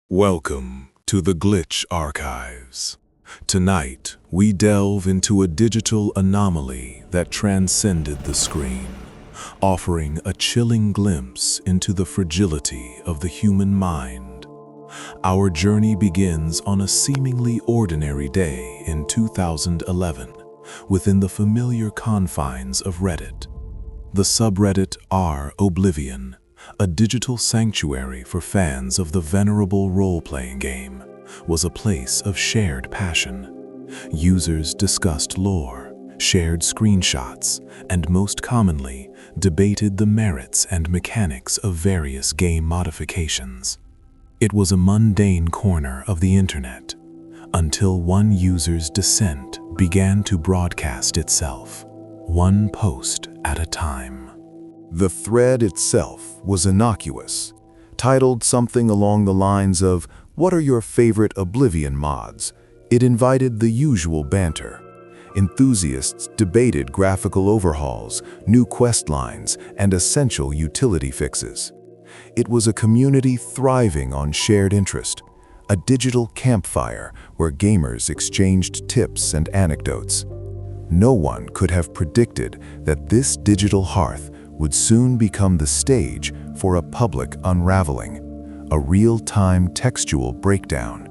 Welcome to the Glitch Archives. Tonight, we delve into a digital anomaly that transcended the screen, offering a chilling glimpse into the fragility of the human mind. Our journey begins on a seemingly ordinary day in 2011, within the familiar confines of Reddit. The subreddit Oblivion, a digital sanctuary for fans of the venerable role-playing game, was a place of shared passion. Users discussed lore, shared screenshots, and most commonly, debated the merits and mechanics of various game modifications. It was a mundane corner of the internet, until one user's dissent began to broadcast itself, one post at a time. The thread itself was innocuous, titled something along the lines of, "What are your favorite Oblivion mods?" It invited the usual banter. Enthusiasts debated graphical overhauls, new quest lines, and essential utility fixes. It was a community thriving on shared interest, a digital campfire where gamers exchanged tips and anecdotes. No one could have predicted that this digital hearth would soon become the stage for a public unraveling, a real-time textual breakdown.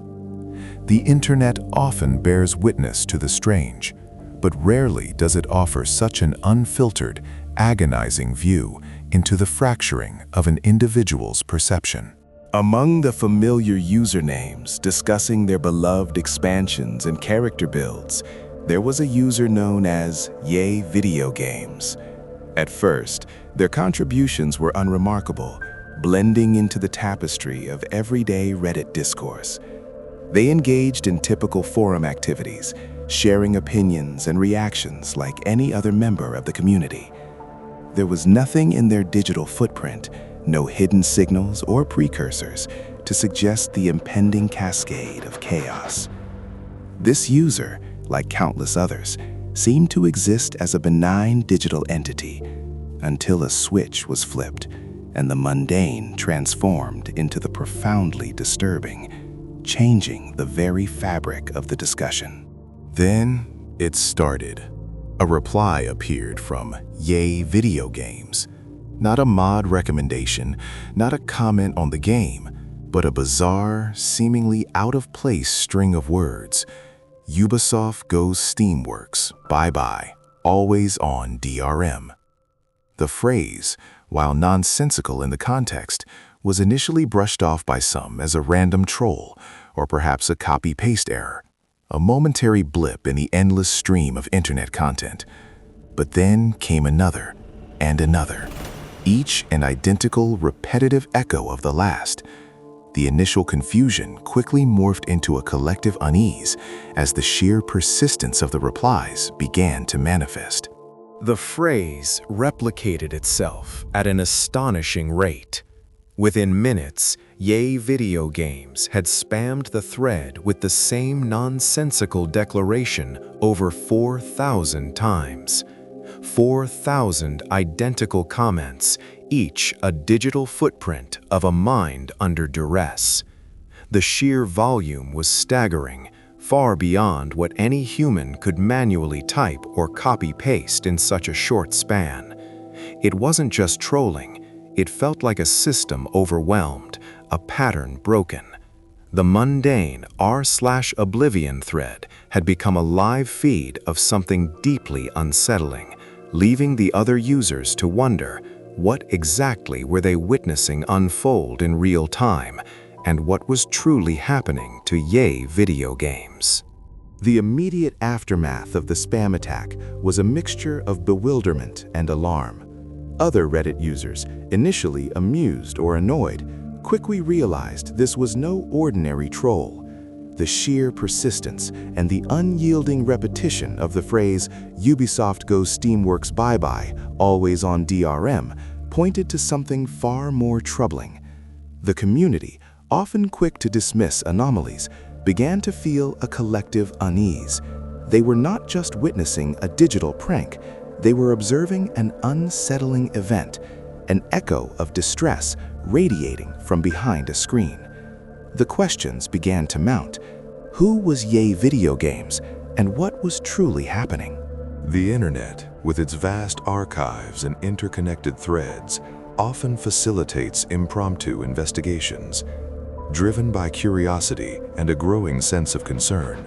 The internet often bears witness to the strange, but rarely does it offer such an unfiltered, agonizing view into the fracturing of an individual's perception. Among the familiar usernames discussing their beloved expansions and character builds, there was a user known as YayVideoGames. At first, their contributions were unremarkable, blending into the tapestry of everyday Reddit discourse. They engaged in typical forum activities, sharing opinions and reactions like any other member of the community. There was nothing in their digital footprint, no hidden signals or precursors, to suggest the impending cascade of chaos. This user, like countless others, seemed to exist as a benign digital entity until a switch was flipped and the mundane transformed into the profoundly disturbing, changing the very fabric of the discussion. Then it started. A reply appeared from YayVideoGames. Not a mod recommendation, not a comment on the game, but a bizarre, seemingly out-of-place string of words. Ubisoft goes Steamworks, bye-bye, always on DRM. The phrase, while nonsensical in the context, was initially brushed off by some as a random troll, or perhaps a copy-paste error, a momentary blip in the endless stream of internet content. But then came another, and another, each an identical, repetitive echo of the last. The initial confusion quickly morphed into a collective unease as the sheer persistence of the replies began to manifest. The phrase replicated itself at an astonishing rate. Within minutes, YayVideoGames had spammed the thread with the same nonsensical declaration over 4,000 times. 4,000 identical comments, each a digital footprint of a mind under duress. The sheer volume was staggering, far beyond what any human could manually type or copy-paste in such a short span. It wasn't just trolling, it felt like a system overwhelmed, a pattern broken. The mundane r/Oblivion thread had become a live feed of something deeply unsettling, leaving the other users to wonder, what exactly were they witnessing unfold in real time, and what was truly happening to YayVideoGames? The immediate aftermath of the spam attack was a mixture of bewilderment and alarm. Other Reddit users, initially amused or annoyed, quickly realized this was no ordinary troll. The sheer persistence and the unyielding repetition of the phrase, "Ubisoft goes Steamworks bye-bye, always on DRM," pointed to something far more troubling. The community, often quick to dismiss anomalies, began to feel a collective unease. They were not just witnessing a digital prank, they were observing an unsettling event, an echo of distress radiating from behind a screen. The questions began to mount. Who was YayVideoGames, and what was truly happening? The internet, with its vast archives and interconnected threads, often facilitates impromptu investigations. Driven by curiosity and a growing sense of concern,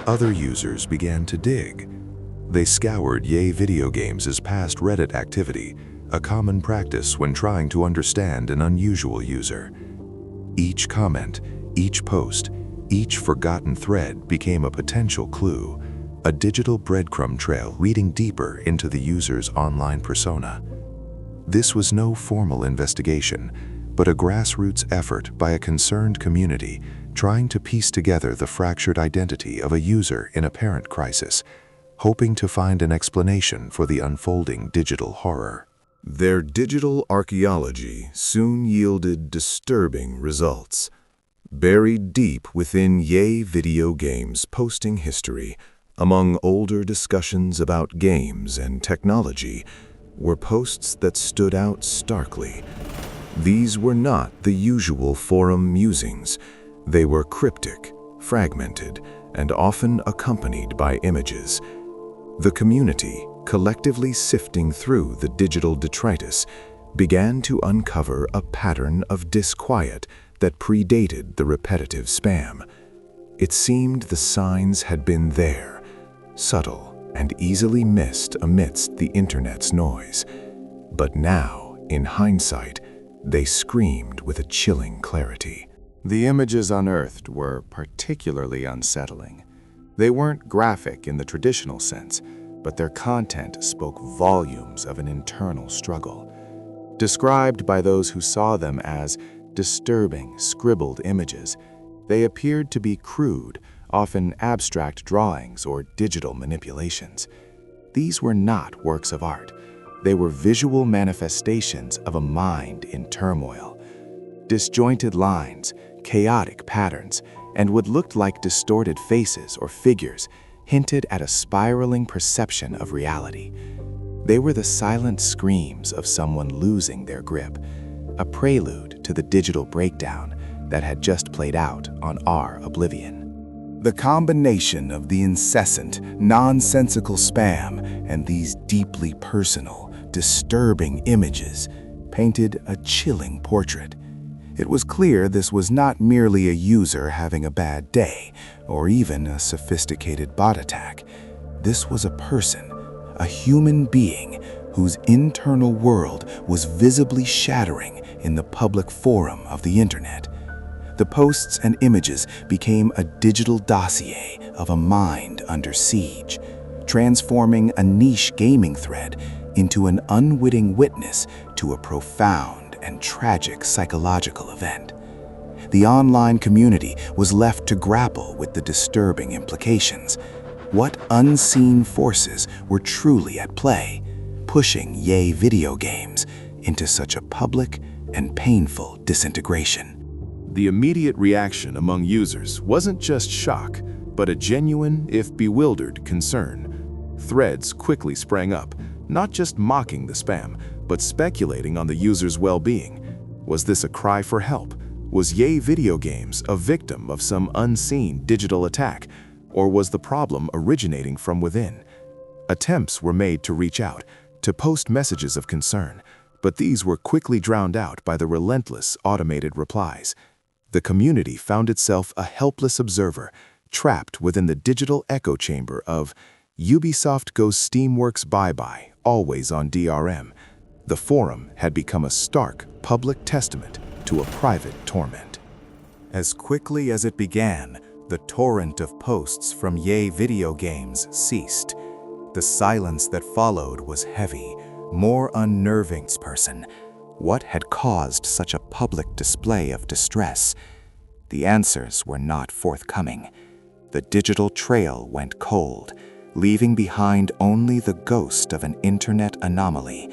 other users began to dig. They scoured YayVideoGames' past Reddit activity, a common practice when trying to understand an unusual user. Each comment, each post, each forgotten thread became a potential clue, a digital breadcrumb trail leading deeper into the user's online persona. This was no formal investigation, but a grassroots effort by a concerned community trying to piece together the fractured identity of a user in apparent crisis, hoping to find an explanation for the unfolding digital horror. Their digital archaeology soon yielded disturbing results. Buried deep within YayVideoGames' posting history, among older discussions about games and technology, were posts that stood out starkly. These were not the usual forum musings. They were cryptic, fragmented, and often accompanied by images. The community, collectively sifting through the digital detritus, began to uncover a pattern of disquiet that predated the repetitive spam. It seemed the signs had been there, subtle and easily missed amidst the internet's noise. But now, in hindsight, they screamed with a chilling clarity. The images unearthed were particularly unsettling. They weren't graphic in the traditional sense, but their content spoke volumes of an internal struggle. Described by those who saw them as disturbing, scribbled images, they appeared to be crude, often abstract drawings or digital manipulations. These were not works of art. They were visual manifestations of a mind in turmoil. Disjointed lines, chaotic patterns, and what looked like distorted faces or figures hinted at a spiraling perception of reality. They were the silent screams of someone losing their grip, a prelude to the digital breakdown that had just played out on our Oblivion. The combination of the incessant, nonsensical spam and these deeply personal, disturbing images painted a chilling portrait. It was clear this was not merely a user having a bad day, or even a sophisticated bot attack. This was a person, a human being, whose internal world was visibly shattering in the public forum of the internet. The posts and images became a digital dossier of a mind under siege, transforming a niche gaming thread into an unwitting witness to a profound and tragic psychological event. The online community was left to grapple with the disturbing implications. What unseen forces were truly at play, pushing YayVideoGames into such a public and painful disintegration? The immediate reaction among users wasn't just shock, but a genuine, if bewildered, concern. Threads quickly sprang up, not just mocking the spam, but speculating on the user's well-being. Was this a cry for help? Was YayVideoGames a victim of some unseen digital attack? Or was the problem originating from within? Attempts were made to reach out, to post messages of concern, but these were quickly drowned out by the relentless automated replies. The community found itself a helpless observer, trapped within the digital echo chamber of Ubisoft goes Steamworks bye-bye, always on DRM. The forum had become a stark public testament to a private torment. As quickly as it began, the torrent of posts from YayVideoGames ceased. The silence that followed was heavy, more unnerving. Person. What had caused such a public display of distress? The answers were not forthcoming. The digital trail went cold, leaving behind only the ghost of an internet anomaly,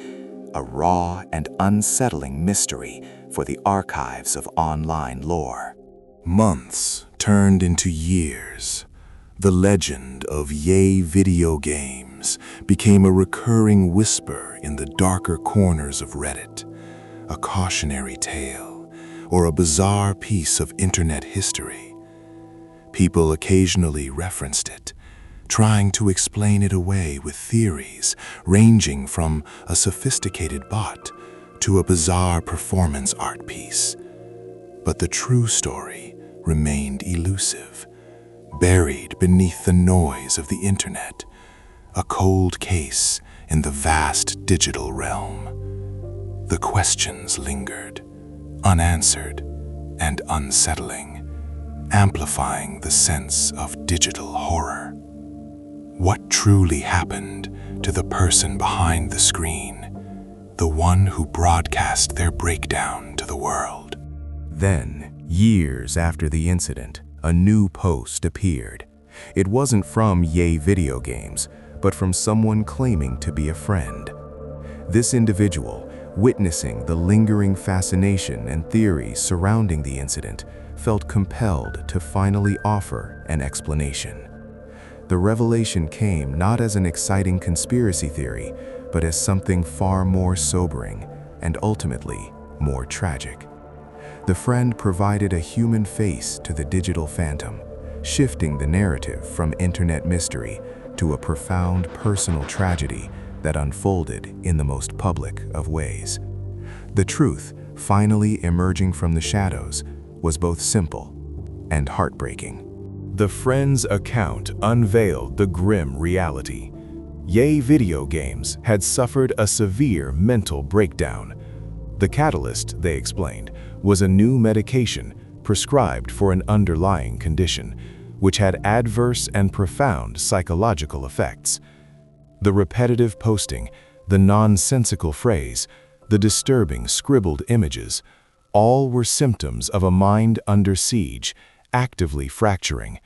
a raw and unsettling mystery for the archives of online lore. Months turned into years. The legend of YayVideoGames became a recurring whisper in the darker corners of Reddit, a cautionary tale, or a bizarre piece of internet history. People occasionally referenced it, trying to explain it away with theories ranging from a sophisticated bot to a bizarre performance art piece. But the true story remained elusive, buried beneath the noise of the internet, a cold case in the vast digital realm. The questions lingered, unanswered and unsettling, amplifying the sense of digital horror. What truly happened to the person behind the screen, the one who broadcast their breakdown to the world? Then, years after the incident, a new post appeared. It wasn't from YayVideoGames, but from someone claiming to be a friend. This individual, witnessing the lingering fascination and theories surrounding the incident, felt compelled to finally offer an explanation. The revelation came not as an exciting conspiracy theory, but as something far more sobering and ultimately more tragic. The friend provided a human face to the digital phantom, shifting the narrative from internet mystery to a profound personal tragedy that unfolded in the most public of ways. The truth, finally emerging from the shadows, was both simple and heartbreaking. The friend's account unveiled the grim reality. YayVideoGames had suffered a severe mental breakdown. The catalyst, they explained, was a new medication prescribed for an underlying condition, which had adverse and profound psychological effects. The repetitive posting, the nonsensical phrase, the disturbing scribbled images, all were symptoms of a mind under siege, actively fracturing.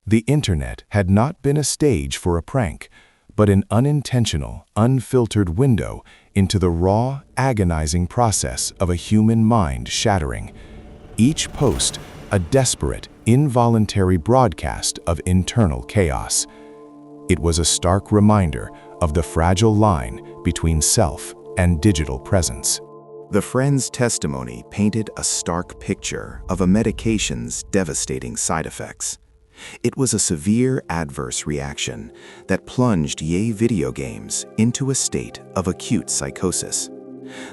The internet had not been a stage for a prank, but an unintentional, unfiltered window into the raw, agonizing process of a human mind shattering. Each post, a desperate, involuntary broadcast of internal chaos. It was a stark reminder of the fragile line between self and digital presence. The friend's testimony painted a stark picture of a medication's devastating side effects. It was a severe adverse reaction that plunged YayVideoGames into a state of acute psychosis.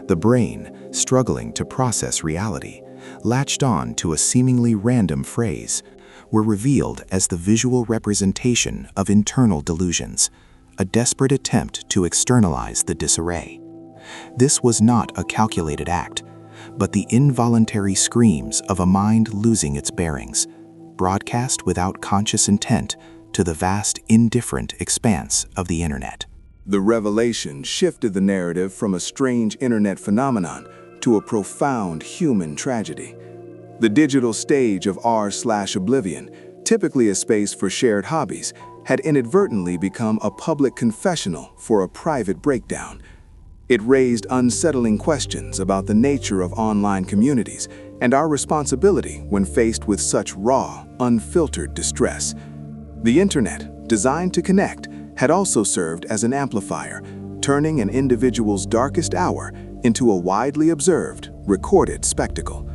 The brain, struggling to process reality, latched on to a seemingly random phrase, were revealed as the visual representation of internal delusions, a desperate attempt to externalize the disarray. This was not a calculated act, but the involuntary screams of a mind losing its bearings, broadcast without conscious intent to the vast, indifferent expanse of the internet. The revelation shifted the narrative from a strange internet phenomenon to a profound human tragedy. The digital stage of r/Oblivion, typically a space for shared hobbies, had inadvertently become a public confessional for a private breakdown. It raised unsettling questions about the nature of online communities and our responsibility when faced with such raw, unfiltered distress. The internet, designed to connect, had also served as an amplifier, turning an individual's darkest hour into a widely observed, recorded spectacle.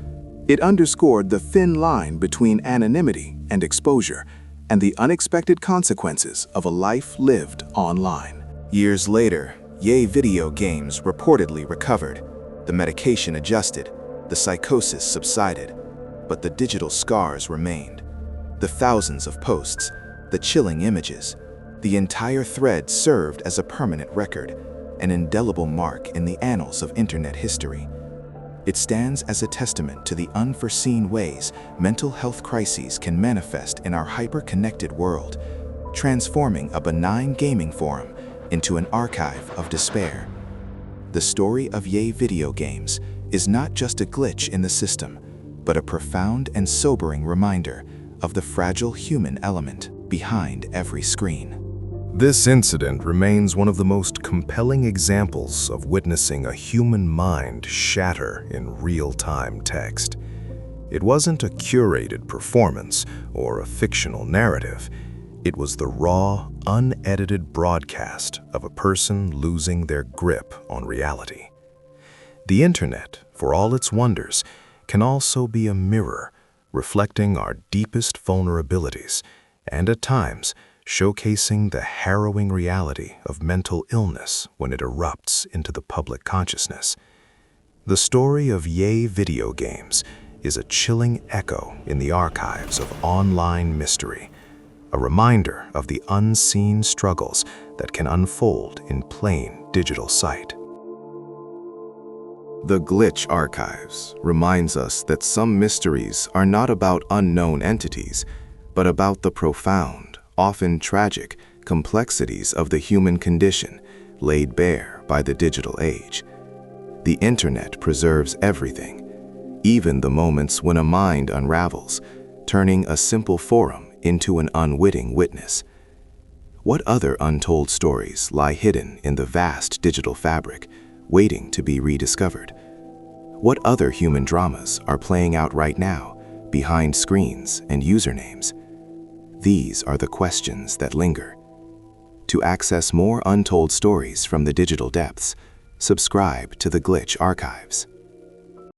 It underscored the thin line between anonymity and exposure, and the unexpected consequences of a life lived online. Years later, YayVideoGames reportedly recovered. The medication adjusted, the psychosis subsided, but the digital scars remained. The thousands of posts, the chilling images, the entire thread served as a permanent record, an indelible mark in the annals of internet history. It stands as a testament to the unforeseen ways mental health crises can manifest in our hyper-connected world, transforming a benign gaming forum into an archive of despair. The story of YayVideoGames is not just a glitch in the system, but a profound and sobering reminder of the fragile human element behind every screen. This incident remains one of the most compelling examples of witnessing a human mind shatter in real-time text. It wasn't a curated performance or a fictional narrative. It was the raw, unedited broadcast of a person losing their grip on reality. The internet, for all its wonders, can also be a mirror, reflecting our deepest vulnerabilities, and at times showcasing the harrowing reality of mental illness when it erupts into the public consciousness. The story of YayVideoGames is a chilling echo in the archives of online mystery, a reminder of the unseen struggles that can unfold in plain digital sight. The Glitch Archives reminds us that some mysteries are not about unknown entities, but about the profound, often tragic, complexities of the human condition laid bare by the digital age. The internet preserves everything, even the moments when a mind unravels, turning a simple forum into an unwitting witness. What other untold stories lie hidden in the vast digital fabric, waiting to be rediscovered? What other human dramas are playing out right now, behind screens and usernames? These are the questions that linger. To access more untold stories from the digital depths, subscribe to the Glitch Archives.